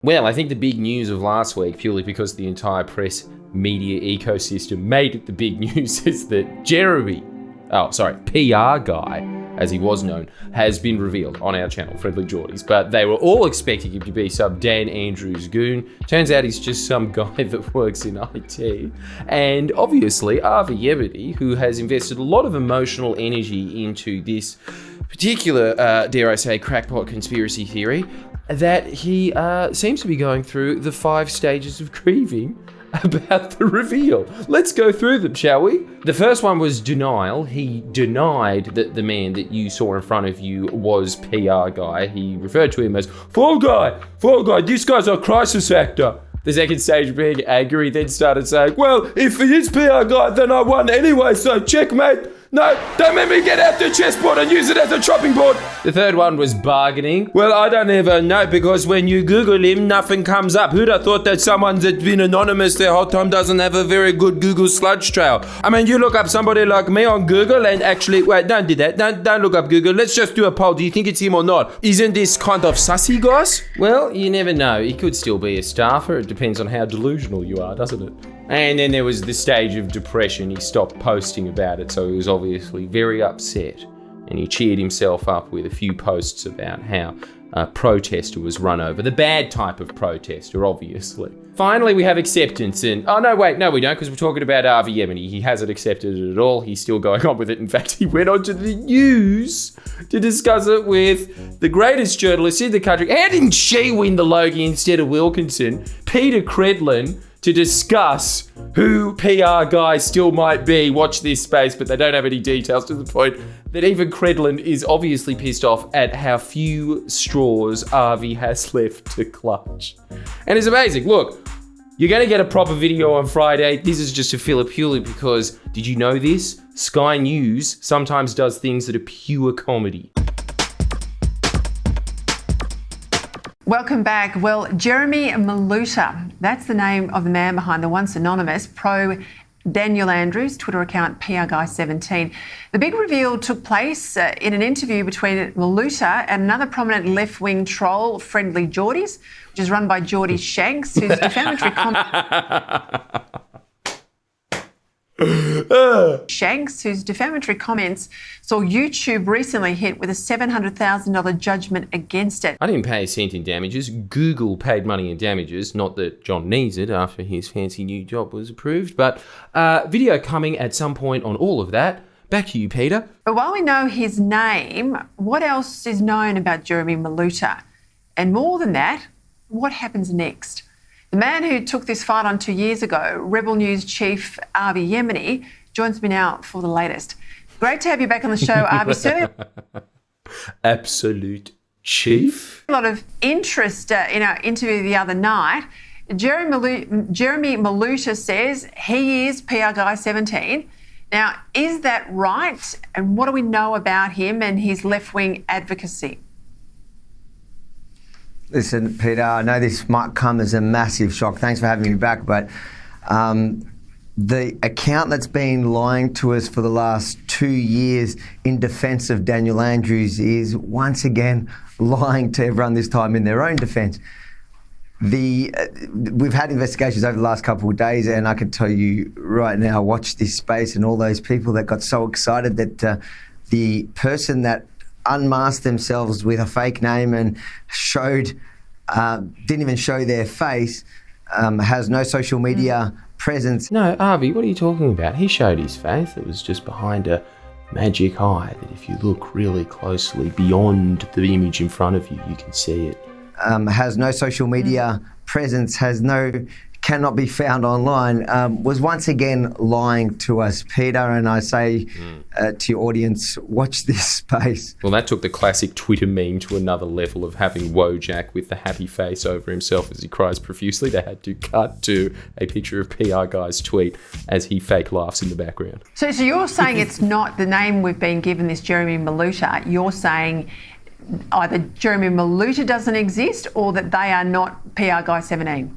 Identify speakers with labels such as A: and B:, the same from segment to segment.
A: Well, I think the big news of last week, purely because the entire press media ecosystem made it the big news, is that PR guy, as he was known, has been revealed on our channel, Friendly Jordies. But they were all expecting him to be some Dan Andrews goon. Turns out he's just some guy that works in IT. And obviously, Avi Yemini, who has invested a lot of emotional energy into this particular, dare I say, crackpot conspiracy theory, that he seems to be going through the 5 stages of grieving about the reveal. Let's go through them, shall we? The first one was denial. He denied that the man that you saw in front of you was PR guy. He referred to him as fall guy, this guy's a crisis actor. The second stage being angry, then started saying, well, if he is PR guy, then I won anyway, so checkmate. No, don't make me get out the chessboard and use it as a chopping board. The third one was bargaining. Well, I don't ever know, because when you Google him, nothing comes up. Who'd have thought that someone that's been anonymous their whole time doesn't have a very good Google sludge trail? I mean, you look up somebody like me on Google and actually, wait, don't do that. Don't look up Google. Let's just do a poll. Do you think it's him or not? Isn't this kind of sussy, guys? Well, you never know. He could still be a staffer. It depends on how delusional you are, doesn't it? And then there was the stage of depression. He stopped posting about it, so he was obviously very upset. And he cheered himself up with a few posts about how a protester was run over. The bad type of protester, obviously. Finally, we have acceptance. And, oh, no, wait, no, we don't, because we're talking about Avi Yemini. He hasn't accepted it at all. He's still going on with it. In fact, he went on to the news to discuss it with the greatest journalist in the country. How didn't she win the Logie instead of Wilkinson? Peter Credlin, to discuss who PR guy still might be. Watch this space, but they don't have any details, to the point that even Credlin is obviously pissed off at how few straws Avi has left to clutch. And it's amazing. Look, you're going to get a proper video on Friday. This is just a filler purely because, did you know this? Sky News sometimes does things that are pure comedy.
B: Welcome back. Well, Jeremy Maluta, that's the name of the man behind the once anonymous pro-Daniel Andrews Twitter account, PR Guy 17. The big reveal took place in an interview between Maluta and another prominent left-wing troll, Friendly Jordies, which is run by Geordie Shanks, whose defamatory comments saw YouTube recently hit with a $700,000 judgment against it.
A: I didn't pay a cent in damages. Google paid money in damages. Not that John needs it after his fancy new job was approved. But video coming at some point on all of that. Back to you, Peter.
B: But while we know his name, what else is known about Jeremy Maluta? And more than that, what happens next? The man who took this fight on 2 years ago, Rebel News chief Avi Yemini, joins me now for the latest. Great to have you back on the show, Avi. Certainly
A: Absolute chief.
B: A lot of interest in our interview the other night. Jeremy Maluta says he is PR Guy 17. Now, is that right? And what do we know about him and his left-wing advocacy?
C: Listen, Peter, I know this might come as a massive shock. Thanks for having me back. But the account that's been lying to us for the last 2 years in defence of Daniel Andrews is once again lying to everyone, this time in their own defence. We've had investigations over the last couple of days, and I can tell you right now, watch this space and all those people that got so excited that the person that unmasked themselves with a fake name and didn't even show their face, has no social media presence.
A: No, Avi, what are you talking about? He showed his face. It was just behind a magic eye that if you look really closely beyond the image in front of you, you can see it.
C: Has no social media presence, cannot be found online, was once again lying to us, Peter. And I say to your audience, watch this space.
A: Well, that took the classic Twitter meme to another level of having Wojak with the happy face over himself as he cries profusely. They had to cut to a picture of PR Guy's tweet as he fake laughs in the background.
B: So you're saying it's not the name we've been given, this Jeremy Maluta. You're saying either Jeremy Maluta doesn't exist or that they are not PR Guy 17.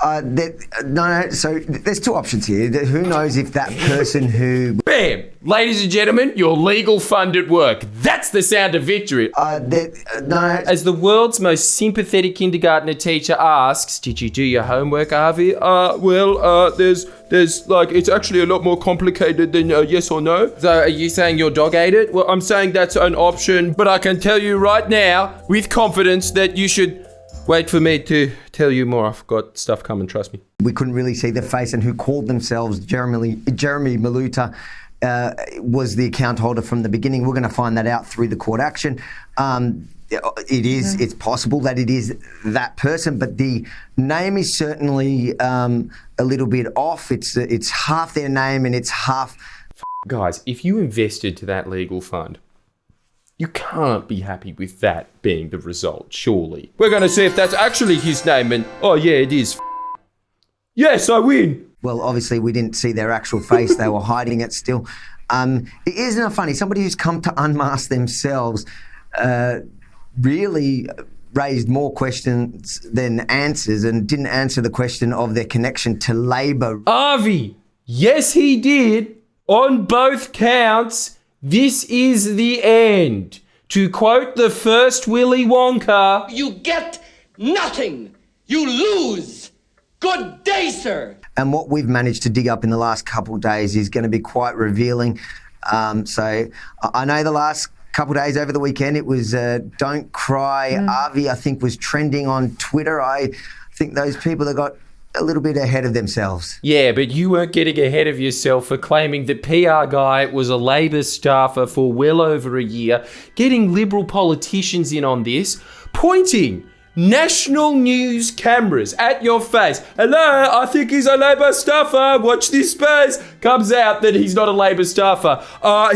C: No. So there's two options here. Who knows if that person who...
A: Bam! Ladies and gentlemen, your legal fund at work. That's the sound of victory.
C: No.
A: As the world's most sympathetic kindergartner teacher asks, did you do your homework, Avi? There's like, it's actually a lot more complicated than yes or no. So are you saying your dog ate it? Well, I'm saying that's an option, but I can tell you right now, with confidence, that you should wait for me to tell you more. I've got stuff coming, trust me.
C: We couldn't really see their face, and who called themselves Jeremy Maluta was the account holder from the beginning. We're going to find that out through the court action. It's possible that it is that person, but the name is certainly a little bit off. It's half their name and it's half...
A: Guys, if you invested to that legal fund, you can't be happy with that being the result, surely. We're going to see if that's actually his name and, oh yeah, it is. Yes, I win.
C: Well, obviously we didn't see their actual face. They were hiding it still. Isn't it funny? Somebody who's come to unmask themselves really raised more questions than answers and didn't answer the question of their connection to Labor.
A: Avi, yes he did. On both counts, this is the end. To quote the first Willy Wonka,
D: you get nothing. You lose. Good day, sir.
C: And what we've managed to dig up in the last couple of days is going to be quite revealing. So I know the last couple of days over the weekend, it was Don't Cry. Avi, I think, was trending on Twitter. I think those people that got a little bit ahead of themselves.
A: Yeah, but you weren't getting ahead of yourself for claiming that PR guy was a Labor staffer for well over a year, getting Liberal politicians in on this, pointing national news cameras at your face. Hello, I think he's a Labor staffer. Watch this space. Comes out that he's not a Labor staffer.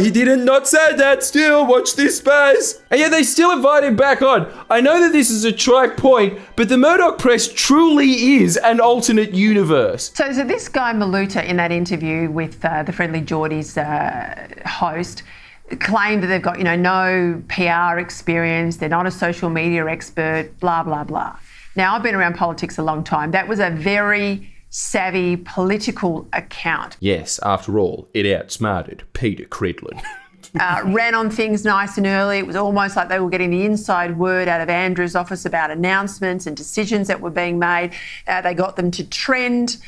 A: He didn't not say that still. Watch this space. And yet they still invite him back on. I know that this is a trite point, but the Murdoch press truly is an alternate universe.
B: So this guy Maluta in that interview with the Friendly Jordies host claimed that they've got, no PR experience, they're not a social media expert, blah, blah, blah. Now, I've been around politics a long time. That was a very savvy political account.
A: Yes, after all, it outsmarted Peter Credlin.
B: Ran on things nice and early. It was almost like they were getting the inside word out of Andrew's office about announcements and decisions that were being made. They got them to trend.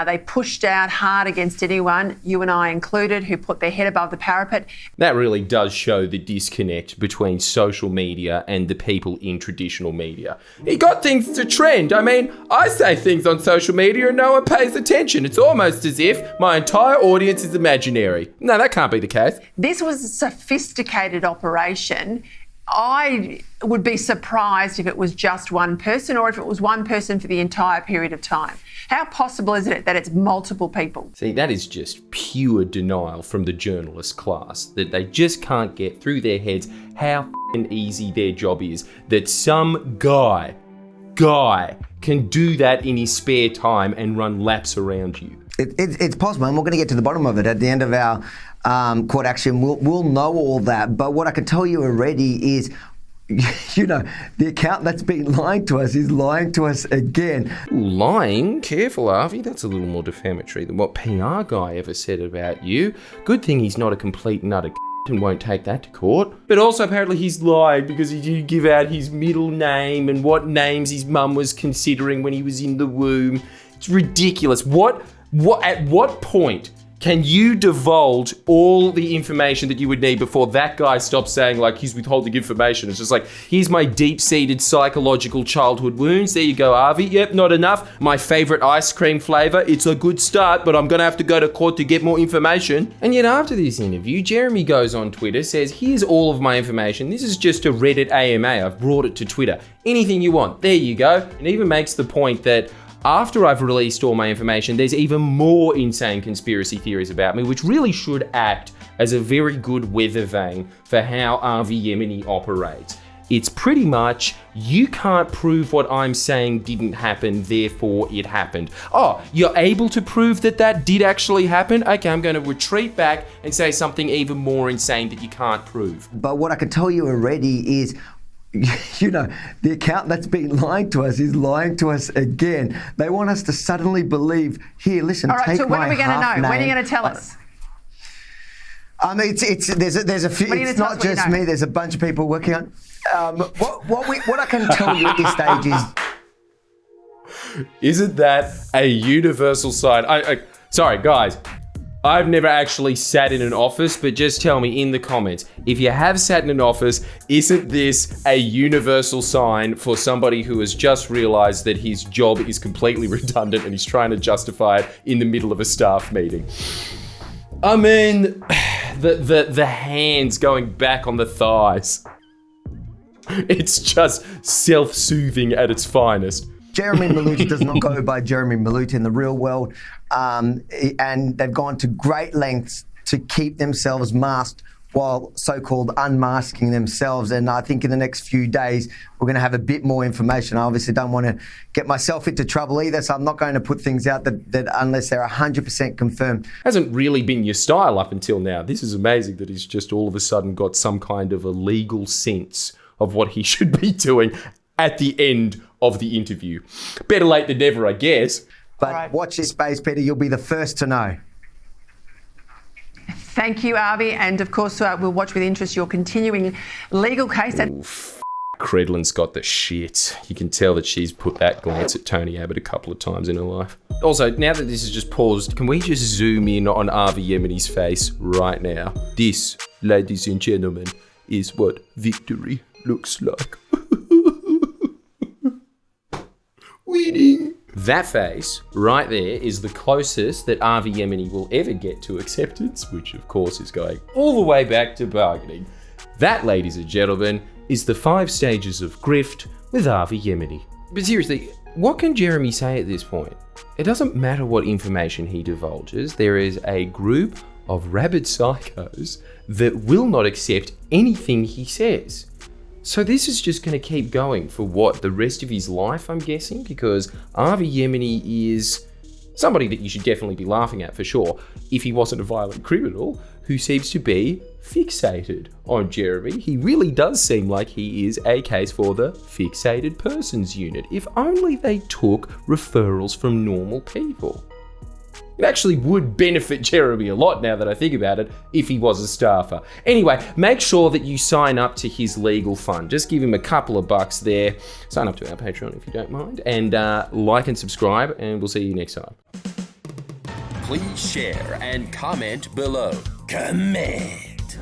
B: They pushed out hard against anyone, you and I included, who put their head above the parapet.
A: That really does show the disconnect between social media and the people in traditional media. He got things to trend. I mean, I say things on social media and no one pays attention. It's almost as if my entire audience is imaginary. No, that can't be the case.
B: This was a sophisticated operation. I would be surprised if it was just one person or if it was one person for the entire period of time. How possible is it that it's multiple people?
A: See, that is just pure denial from the journalist class, that they just can't get through their heads how easy their job is, that some guy can do that in his spare time and run laps around you.
C: It's possible, and we're going to get to the bottom of it at the end of our court action. We'll know all that, but what I can tell you already is, the account that's been lying to us is lying to us again.
A: Ooh, lying? Careful, Avi. That's a little more defamatory than what PR guy ever said about you. Good thing he's not a complete nutter and won't take that to court. But also apparently he's lied because he did give out his middle name and what names his mum was considering when he was in the womb. It's ridiculous. At what point can you divulge all the information that you would need before that guy stops saying, like, he's withholding information? It's just like, here's my deep-seated psychological childhood wounds. There you go, Avi. Yep, not enough. My favorite ice cream flavor. It's a good start, but I'm going to have to go to court to get more information. And yet after this interview, Jeremy goes on Twitter, says, here's all of my information. This is just a Reddit AMA. I've brought it to Twitter. Anything you want. There you go. And even makes the point that after I've released all my information, there's even more insane conspiracy theories about me, which really should act as a very good weather vane for how Avi Yemini operates. It's pretty much, you can't prove what I'm saying didn't happen, therefore it happened. Oh, you're able to prove that that did actually happen? Okay, I'm going to retreat back and say something even more insane that you can't prove.
C: But what I can tell you already is, you know, the account that's been lying to us is lying to us again. They want us to suddenly believe, here, listen,
B: All right,
C: take
B: so when
C: my
B: are we going to know?
C: half
B: When are you
C: name.
B: going to tell us?
C: There's a few.
B: What are you
C: It's
B: gonna
C: not
B: tell us what you
C: just
B: know?
C: me. There's a bunch of people working on. What I can tell you at this stage is,
A: Isn't that a universal sign? Sorry, guys. I've never actually sat in an office, but just tell me in the comments, if you have sat in an office, isn't this a universal sign for somebody who has just realized that his job is completely redundant and he's trying to justify it in the middle of a staff meeting? I mean, the hands going back on the thighs. It's just self-soothing at its finest.
C: Jeremy Maluta does not go by Jeremy Maluta in the real world, and they've gone to great lengths to keep themselves masked while so-called unmasking themselves. And I think in the next few days, we're going to have a bit more information. I obviously don't want to get myself into trouble either, so I'm not going to put things out that unless they're 100% confirmed.
A: Hasn't really been your style up until now. This is amazing that he's just all of a sudden got some kind of a legal sense of what he should be doing at the end of the interview. Better late than never, I guess.
C: But
B: right.
C: Watch this space, Peter. You'll be the first to know.
B: Thank you, Avi. And of course, we'll watch with interest your continuing legal case.
A: Credlin's got the shit. You can tell that she's put that glance at Tony Abbott a couple of times in her life. Also, now that this is just paused, can we just zoom in on Avi Yemini's face right now? This, ladies and gentlemen, is what victory looks like. Winning. That face right there is the closest that Avi Yemini will ever get to acceptance, which of course is going all the way back to bargaining. That, ladies and gentlemen, is the 5 stages of grift with Avi Yemini. But seriously, what can Jeremy say at this point? It doesn't matter what information he divulges, there is a group of rabid psychos that will not accept anything he says. So this is just going to keep going for what, the rest of his life, I'm guessing? Because Avi Yemini is somebody that you should definitely be laughing at for sure, if he wasn't a violent criminal who seems to be fixated on Jeremy. He really does seem like he is a case for the fixated persons unit. If only they took referrals from normal people. It actually would benefit Jeremy a lot now that I think about it, if he was a staffer. Anyway, make sure that you sign up to his legal fund. Just give him a couple of bucks there. Sign up to our Patreon if you don't mind. And like and subscribe, and we'll see you next time.
E: Please share and comment below. Comment.